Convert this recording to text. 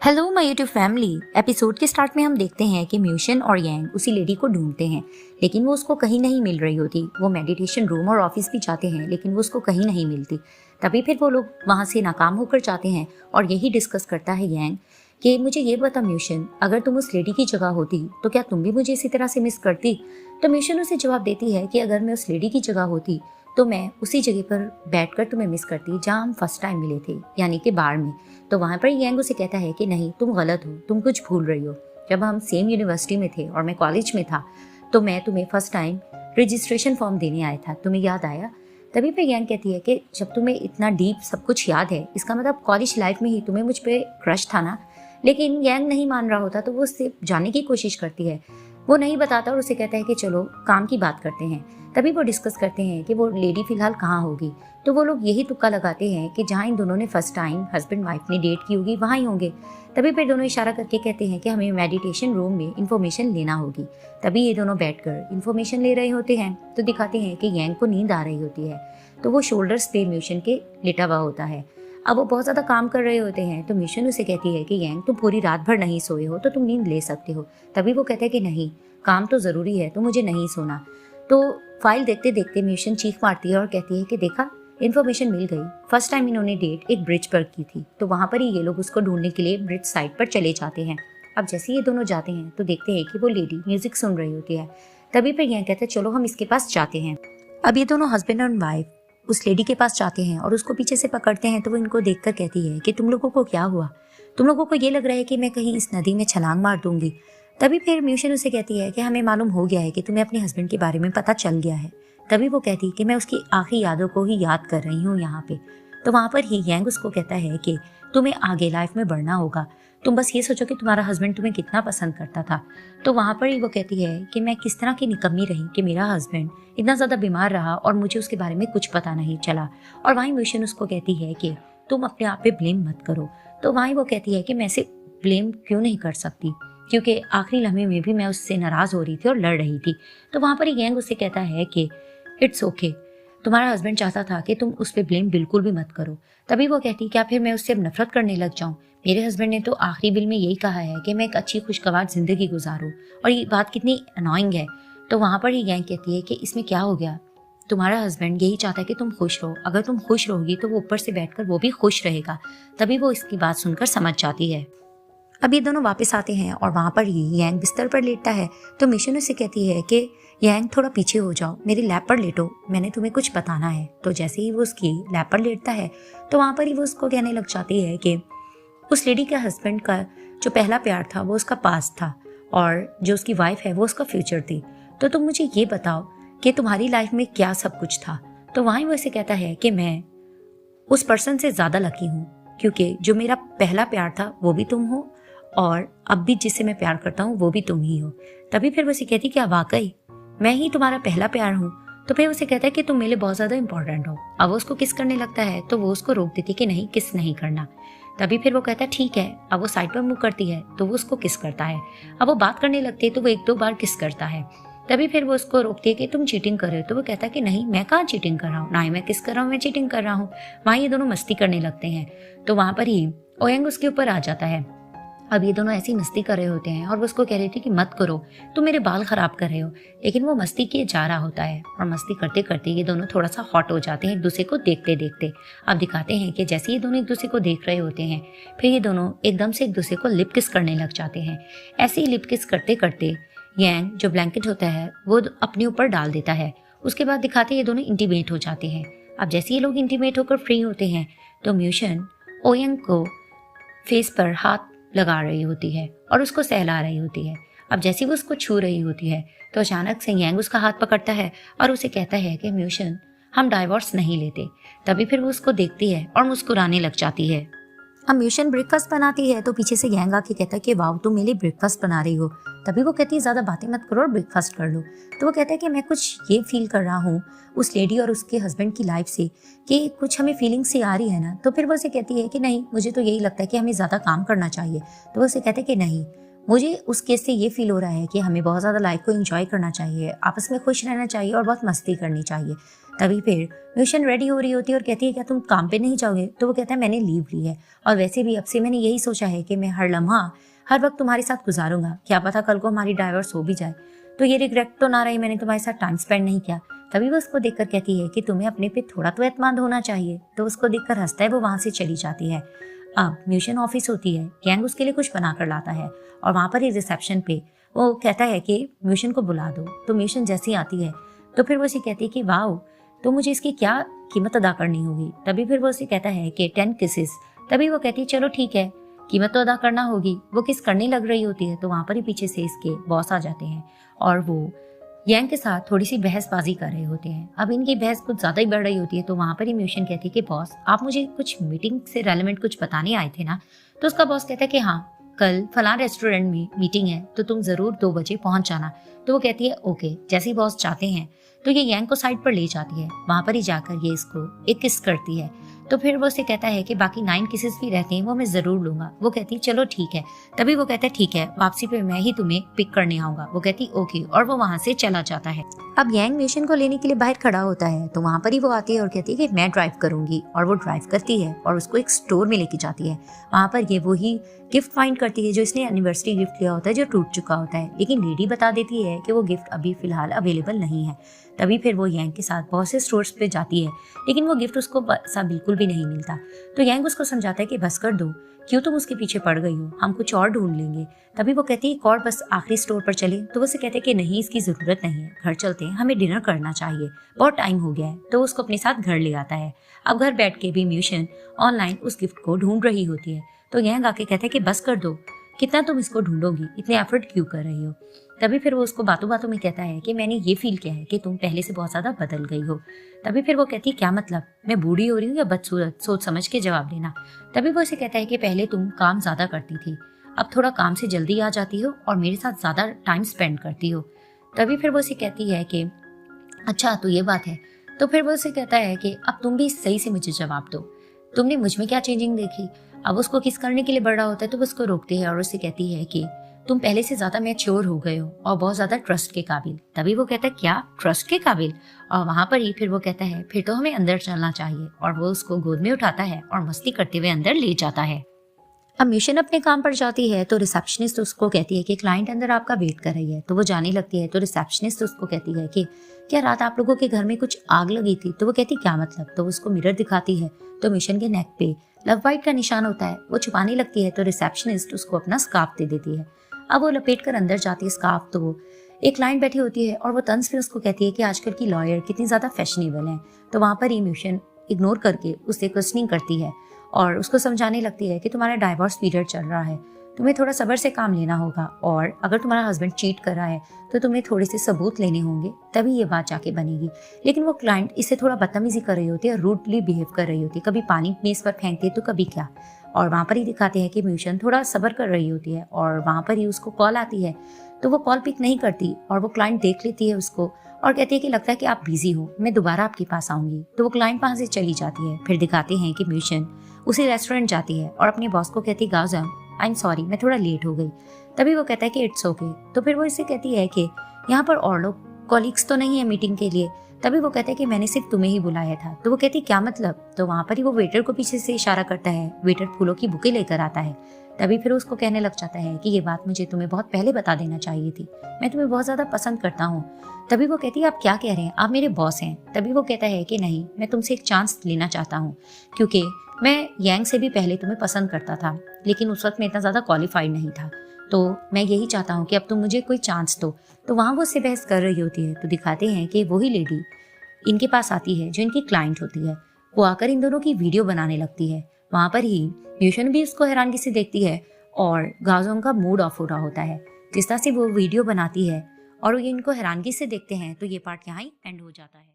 Hello my YouTube family. Episode के start में हम देखते हैं कि म्यूशन और यांग उसी लेडी को ढूंढते हैं, लेकिन वो उसको कहीं नहीं मिल रही होती। वो मेडिटेशन रूम और ऑफिस भी जाते हैं, लेकिन वो उसको कहीं नहीं मिलती। तभी फिर वो लोग वहाँ से नाकाम होकर जाते हैं और यही डिस्कस करता है यांग कि मुझे ये बता म्यूशन, अगर तुम उस लेडी की जगह होती तो क्या तुम भी मुझे इसी तरह से मिस करती। तो म्यूशन उसे जवाब देती है कि अगर मैं उस लेडी की जगह होती तो मैं उसी जगह पर बैठकर तुम्हें मिस करती जहाँ हम फर्स्ट टाइम मिले थे, यानी कि बार में। तो वहाँ पर यांग उसे कहता है कि नहीं, तुम गलत हो, तुम कुछ भूल रही हो। जब हम सेम यूनिवर्सिटी में थे और मैं कॉलेज में था तो मैं तुम्हें फर्स्ट टाइम रजिस्ट्रेशन फॉर्म देने आया था, तुम्हें याद आया। तभी पर यांग कहती है कि जब तुम्हें इतना डीप सब कुछ याद है, इसका मतलब कॉलेज लाइफ में ही तुम्हें मुझ पर क्रश था ना। लेकिन यांग नहीं मान रहा होता तो वो उससे जानने की कोशिश करती है। वो नहीं बताता और उसे कहता है कि चलो काम की बात करते हैं। तभी वो डिस्कस करते हैं कि वो लेडी फिलहाल कहाँ होगी। तो वो लोग यही तुक्का लगाते हैं कि जहाँ इन दोनों ने फर्स्ट टाइम हस्बैंड वाइफ ने डेट की होगी वहाँ ही होंगे। तभी फिर दोनों इशारा करके कहते हैं कि हमें मेडिटेशन रूम में इन्फॉर्मेशन लेना होगी। तभी ये दोनों बैठकर इन्फॉर्मेशन ले रहे होते हैं तो दिखाते हैं कि यांग को नींद आ रही होती है। तो वो शोल्डर्स पे म्यूशन के लेटा हुआ होता है। अब वो बहुत ज़्यादा काम कर रहे होते हैं तो म्यूशन उसे कहती है कि यांग, तुम पूरी रात भर नहीं सोए हो तो तुम नींद ले सकते हो। तभी वो कहता है कि नहीं, काम तो ज़रूरी है तो मुझे नहीं सोना। तो फाइल देखते देखते म्यूशन चीख मारती है और कहती है कि देखा, इन्फॉर्मेशन मिल गई। फर्स्ट टाइम इन्होंने डेट एक ब्रिज पर की थी, तो वहाँ पर ही ये लोग उसको ढूंढने के लिए ब्रिज साइड पर चले जाते हैं। अब जैसे ये दोनों जाते हैं तो देखते हैं कि वो लेडी म्यूजिक सुन रही होती है। तभी फिर यह कहते हैं चलो हम इसके पास जाते हैं। अब ये दोनों हस्बैंड और वाइफ उस लेडी के पास जाते हैं और उसको पीछे से पकड़ते हैं। तो वो इनको देखकर कहती है कि तुम लोगों को क्या हुआ, तुम लोगों को ये लग रहा है कि मैं कहीं इस नदी में छलांग मार दूंगी। तभी फिर म्यूशन उसे कहती है कि हमें मालूम हो गया है कि तुम्हें अपने हस्बैंड के बारे में पता चल गया है। तभी वो कहती है कि मैं उसकी आखिरी यादों को ही याद कर रही हूँ यहाँ पे। तो वहाँ पर ही यांग उसको कहता है कि तुम्हें आगे लाइफ में बढ़ना होगा, तुम बस ये सोचो कि तुम्हारा हस्बैंड तुम्हें कितना पसंद करता था। तो वहाँ पर ही वो कहती है कि मैं किस तरह की निकम्मी रही कि मेरा हस्बैंड इतना ज़्यादा बीमार रहा और मुझे उसके बारे में कुछ पता नहीं चला। और वहीं म्यूशन उसको कहती है कि तुम अपने आप पे ब्लेम मत करो। तो वहीं वो कहती है कि मैं इसे ब्लेम क्यों नहीं कर सकती, क्योंकि आखिरी लम्हे में भी मैं उससे नाराज़ हो रही थी और लड़ रही थी। तो वहाँ पर यांग उससे कहता है कि इट्स ओके, तुम्हारा हस्बैंड चाहता था कि तुम उस पर ब्लेम बिल्कुल भी मत करो। तभी वो कहती क्या फिर मैं उससे अब नफरत करने लग जाऊं। मेरे हस्बैंड ने तो आखिरी बिल में यही कहा है कि मैं एक अच्छी खुशगवार जिंदगी गुजारूं, और ये बात कितनी अनोइंग है। तो वहाँ पर ही यांग कहती है कि इसमें क्या हो गया, तुम्हारा हस्बैंड यही चाहता है कि तुम खुश रहो, अगर तुम खुश रहोगी तो वो ऊपर से बैठकर वो भी खुश रहेगा। तभी वो इसकी बात सुनकर समझ जाती है। अब ये दोनों वापस आते हैं और वहाँ पर ही यांग बिस्तर पर लेटता है। तो मिशन उसे कहती है कि यांग थोड़ा पीछे हो जाओ, मेरी लैप पर लेटो, मैंने तुम्हें कुछ बताना है। तो जैसे ही वो उसकी लैप पर लेटता है तो वहाँ पर ही वो उसको कहने लग जाती है कि उस लेडी के हस्बैंड का जो पहला प्यार था वो उसका पास्ट था और जो उसकी वाइफ है वो उसका फ्यूचर थी। तो तुम मुझे ये बताओ कि तुम्हारी लाइफ में क्या सब कुछ था। तो वहीं वो इसे कहता है कि मैं उस पर्सन से ज़्यादा लकी हूँ, क्योंकि जो मेरा पहला प्यार था वो भी तुम हो और अब भी जिससे मैं प्यार करता हूँ वो भी तुम ही हो। तभी फिर वो उसे कहती क्या वाकई मैं ही तुम्हारा पहला प्यार हूँ। तो फिर उसे कहता है कि तुम मेरे लिए बहुत ज़्यादा इंपॉर्टेंट हो। अब वो उसको किस करने लगता है तो वो उसको रोक देती कि नहीं, किस नहीं करना। तभी फिर वो कहता है ठीक है। अब वो साइड पर मुँह करती है तो वो उसको किस करता है। अब वो बात करने लगती है तो वो एक दो बार किस करता है। तभी फिर वो उसको रोकती है कि तुम चीटिंग कर रहे हो। तो वो कहता है कि नहीं, मैं कहाँ चीटिंग कर रहा हूँ, ना ही मैं किस कर रहा हूँ, मैं चीटिंग कर रहा हूँ। वहाँ ये दोनों मस्ती करने लगते हैं। तो वहाँ पर ही ओयंग उसके ऊपर आ जाता है। अब ये दोनों ऐसी मस्ती कर रहे होते हैं और वो उसको कह रही थी कि मत करो, तुम मेरे बाल खराब कर रहे हो। लेकिन वो मस्ती किए जा रहा होता है और मस्ती करते करते ये दोनों थोड़ा सा हॉट हो जाते हैं एक दूसरे को देखते देखते। अब दिखाते हैं कि जैसे ये दोनों एक दूसरे को देख रहे होते हैं फिर ये दोनों एकदम से एक दूसरे को लिप किस करने लग जाते हैं। ऐसे ही लिप किस करते करते यांग जो ब्लैंकेट होता है वो अपने ऊपर डाल देता है। उसके बाद दिखाते ये दोनों इंटीमेट हो जाते हैं। अब जैसे ये लोग इंटीमेट होकर फ्री होते हैं तो म्यूशन ओयंग को फेस पर हाथ लगा रही होती है और उसको सहला रही होती है। अब जैसे वो उसको छू रही होती है तो अचानक से यांग उसका हाथ पकड़ता है और उसे कहता है कि म्यूशन, हम डाइवोर्स नहीं लेते। तभी फिर वो उसको देखती है और मुस्कुराने लग जाती है। अब म्यूशन ब्रेकफास्ट बनाती है तो पीछे से यांग आके कहता है कि वाह, तुम मेरे लिए ब्रेकफास्ट बना रही हो। तभी वो कहती है ज़्यादा बातें मत करो और ब्रेकफास्ट कर लो। तो वो कहता है कि मैं कुछ ये फील कर रहा हूँ उस लेडी और उसके हस्बैंड की लाइफ से कि कुछ हमें फीलिंग सी आ रही है ना। तो फिर वो उसे कहती है कि नहीं, मुझे तो यही लगता है कि हमें ज़्यादा काम करना चाहिए। तो वो उसे कहते हैं कि नहीं, मुझे उस केस से ये फील हो रहा है कि हमें बहुत ज़्यादा लाइफ को एंजॉय करना चाहिए, आपस में खुश रहना चाहिए और बहुत मस्ती करनी चाहिए। तभी फिर म्यूशन रेडी हो रही होती है और कहती है क्या तुम काम पे नहीं जाओगे? तो वो कहता है मैंने लीव ली है और वैसे भी अब से मैंने यही सोचा है कि मैं हर लम्हा हर वक्त तुम्हारे साथ गुजारूंगा, क्या पता कल को हमारी डाइवोर्स हो भी जाए, तो ये रिग्रेट तो ना रही मैंने तुम्हारे साथ टाइम स्पेंड नहीं किया। तभी वो उसको देखकर कहती है कि तुम्हें अपने पे थोड़ा तो एतमाद होना चाहिए। तो उसको देखकर हंसता है, वो वहां से चली जाती है। अब म्यूशन ऑफिस होती है, गैंग उसके लिए कुछ बनाकर लाता है और वहां पर ही रिसेप्शन पे वो कहता है कि म्यूशन को बुला दो। तो म्यूशन जैसी आती है तो फिर वो उसे कहती है कि वाओ, तो मुझे इसकी क्या कीमत अदा करनी होगी? तभी फिर वो उसे कहता है कि 10 किसेस। तभी वो कहती है चलो ठीक है, कीमत तो अदा करना होगी। वो किस करने लग रही होती है तो वहां पर ही पीछे से इसके बॉस आ जाते हैं और वो यांग के साथ थोड़ी सी बहसबाजी कर रहे होते हैं। अब इनकी बहस कुछ ज्यादा ही बढ़ रही होती है तो वहां पर ही म्यूशन कहती है कि बॉस आप मुझे कुछ मीटिंग से रेलेवेंट कुछ बताने आए थे ना? तो उसका बॉस कहता है कि हाँ, कल फलां रेस्टोरेंट में मीटिंग है तो तुम जरूर 2 बजे पहुंच जाना। तो वो कहती है ओके। जैसे ही बॉस चाहते हैं तो ये यांग को साइड पर ले जाती है, वहां पर ही जाकर ये इसको एक किस करती है। तो फिर वो उसे कहता है कि बाकी 9 किसेस भी रहते हैं वो मैं जरूर लूंगा। वो कहती है चलो ठीक है। तभी वो कहता है ठीक है, वापसी पे मैं ही तुम्हें पिक करने आऊंगा। वो कहती ओके और वो वहां से चला जाता है। अब यांग म्यूशन को लेने के लिए बाहर खड़ा होता है तो वहां पर ही वो आती है और कहती है कि मैं ड्राइव करूंगी और वो ड्राइव करती है और उसको एक स्टोर में लेके जाती है। वहां पर ये वही गिफ्ट फाइंड करती है जो इसने एनिवर्सरी गिफ्ट लिया होता है जो टूट चुका होता है, लेकिन लेडी बता देती है कि वो गिफ्ट अभी फिलहाल अवेलेबल नहीं है। तभी फिर वो यांग के साथ बहुत से स्टोर्स पे जाती है लेकिन वो गिफ्ट उसको सा बिल्कुल भी नहीं मिलता। तो यांग उसको समझाता है कि बस कर दो, क्यों तुम उसके पीछे पड़ गई हो, हम कुछ और ढूंढ लेंगे। तभी वो कहती है एक और बस आखिरी स्टोर पर चले। तो वो उसे कहते हैं कि नहीं, इसकी जरूरत नहीं है, घर चलते हैं, हमें डिनर करना चाहिए, बहुत टाइम हो गया है। तो उसको अपने साथ घर ले आता है। अब घर बैठ के भी म्यूशन ऑनलाइन उस गिफ्ट को ढूंढ रही होती है तो यांग आके कहता है कि बस कर दो, कितना तुम इसको ढूंढोगी, इतने एफर्ट क्यों कर रही हो? तभी फिर वो उसको बातों बातों में कहता है कि मैंने ये फील किया है कि तुम पहले से बहुत ज्यादा बदल गई हो। तभी फिर वो कहती है क्या मतलब, मैं बूढ़ी हो रही हूँ या बदसूरत? सोच समझ के जवाब देना। तभी वो उसे कहता है कि पहले तुम काम ज्यादा करती थी, अब थोड़ा काम से जल्दी आ जाती हो और मेरे साथ ज्यादा टाइम स्पेंड करती हो। तभी फिर वो उसे कहती है कि अच्छा तो ये बात है। तो फिर वो उसे कहता है कि अब तुम भी सही से मुझे जवाब दो, तुमने मुझ में क्या चेंजिंग देखी? अब उसको किस करने के लिए बढ़ रहा होता है तो वो उसको रोकती है और उससे कहती है कि तुम पहले से ज्यादा मैच्योर हो गए हो और बहुत ज्यादा ट्रस्ट के काबिल। तभी वो कहता है क्या ट्रस्ट के काबिल? और वहां पर ही फिर वो कहता है फिर तो हमें अंदर चलना चाहिए और वो उसको गोद में उठाता है और मस्ती करते हुए अंदर ले जाता है। अब मिशन अपने काम पर जाती है तो रिसेप्शनिस्ट उसको कहती है कि क्लाइंट अंदर आपका वेट कर रही है। तो वो जाने लगती है तो रिसेप्शनिस्ट उसको कहती है कि क्या रात आप लोगों के घर में कुछ आग लगी थी? तो वो कहती क्या मतलब? तो उसको मिरर दिखाती है तो मिशन के नेक पे लव बाइट का निशान होता है। वो छुपाने लगती है तो रिसेप्शनिस्ट उसको अपना स्कार्फ दे देती है। अब वो लपेट कर अंदर जाती है स्कार्फ तो एक क्लाइंट बैठी होती है और वो तंज से उसको कहती है कि आजकल की लॉयर कितनी ज्यादा फैशनेबल है। तो वहां पर ही मिशन इग्नोर करके उससे क्वेश्चनिंग करती है और उसको समझाने लगती है कि तुम्हारा डाइवोर्स पीरियड चल रहा है, तुम्हें थोड़ा सब्र से काम लेना होगा और अगर तुम्हारा हस्बैंड चीट कर रहा है तो तुम्हें थोड़े से सबूत लेने होंगे, तभी ये बात जाके बनेगी। लेकिन वो क्लाइंट इससे थोड़ा बदतमीजी कर रही होती है, रूडली बिहेव कर रही होती है, कभी पानी मेज पर फेंकती है तो कभी क्या। और वहां पर ही दिखाते हैं कि म्यूशन थोड़ा सब्र कर रही होती है और वहां पर ही उसको कॉल आती है तो वो कॉल पिक नहीं करती और वो क्लाइंट देख लेती है उसको और कहती है कि लगता है कि आप बिजी हो, मैं दोबारा आपके पास आऊंगी। तो वो क्लाइंट वहां से चली जाती है। फिर दिखाते हैं कि म्यूशन उसी रेस्टोरेंट जाती है और अपने बॉस को कहती गाउजम आई एम सॉरी, मैं थोड़ा लेट हो गई। तभी वो कहता है कि इट्स ओके। तो फिर वो इससे कहती है कि यहाँ पर और लोग कॉलीग्स तो नहीं है मीटिंग के लिए? तभी वो कहता है कि मैंने सिर्फ तुम्हें ही बुलाया था। तो वो कहती क्या मतलब? तो वहां पर ही वो वेटर को पीछे से इशारा करता है, वेटर फूलों की बुके लेकर आता है। तभी फिर उसको कहने लग जाता है कि ये बात मुझे तुम्हें बहुत पहले बता देना चाहिए थी, मैं तुम्हें बहुत ज्यादा पसंद करता हूँ। तभी वो कहती है आप क्या कह रहे हैं, आप मेरे बॉस हैं। तभी वो कहता है कि नहीं, मैं तुमसे एक चांस लेना चाहता हूँ क्योंकि मैं यांग से भी पहले तुम्हें पसंद करता था लेकिन उस वक्त मैं इतना ज्यादा क्वालिफाइड नहीं था, तो मैं यही चाहता हूँ कि अब तुम मुझे कोई चांस दो। तो वहां वो उससे बहस कर रही होती है तो दिखाते हैं कि वही लेडी इनके पास आती है जो इनकी क्लाइंट होती है। वो आकर इन दोनों की वीडियो बनाने लगती है। वहां पर ही म्यूशन भी उसको हैरानगी से देखती है और गाजोंग का मूड ऑफ हो रहा होता है। जिस तरह से वो वीडियो बनाती है और वो इनको हैरानगी से देखते हैं तो ये पार्ट यहाँ ही एंड हो जाता है।